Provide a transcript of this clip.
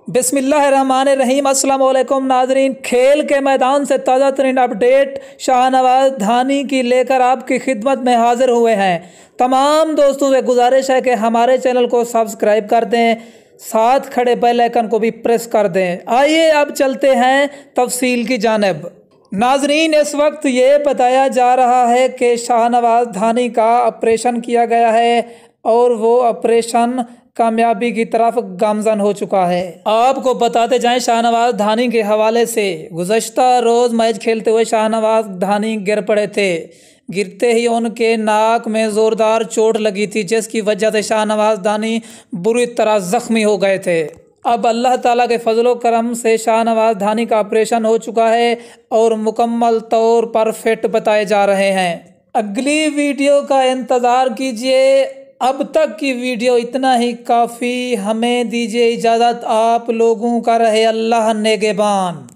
बिस्मिल्लाहिर्रहमानिर्रहीम। अस्सलाम वालेकुम नाजरीन। खेल के मैदान से ताज़ा तरीन अपडेट शाहनवाज धानी की लेकर आपकी खिदमत में हाजिर हुए हैं। तमाम दोस्तों से गुजारिश है कि हमारे चैनल को सब्सक्राइब कर दें, साथ खड़े बेल आइकन को भी प्रेस कर दें। आइए अब चलते हैं तफसील की जानिब। नाजरीन, इस वक्त ये बताया जा रहा है कि शाहनवाज धानी का ऑपरेशन किया गया है और वो ऑपरेशन कामयाबी की तरफ गामजन हो चुका है। आपको बताते जाएं शाहनवाज धानी के हवाले से, गुज़श्ता रोज़ मैच खेलते हुए शाहनवाज धानी गिर पड़े थे। गिरते ही उनके नाक में ज़ोरदार चोट लगी थी, जिसकी वजह से शाहनवाज धानी बुरी तरह ज़ख्मी हो गए थे। अब अल्लाह ताला के फजलो करम से शाहनवाज धानी का ऑपरेशन हो चुका है और मुकम्मल तौर पर फिट बताए जा रहे हैं। अगली वीडियो का इंतज़ार कीजिए। अब तक की वीडियो इतना ही काफ़ी। हमें दीजिए इजाज़त। आप लोगों का रहे अल्लाह नेगेबान।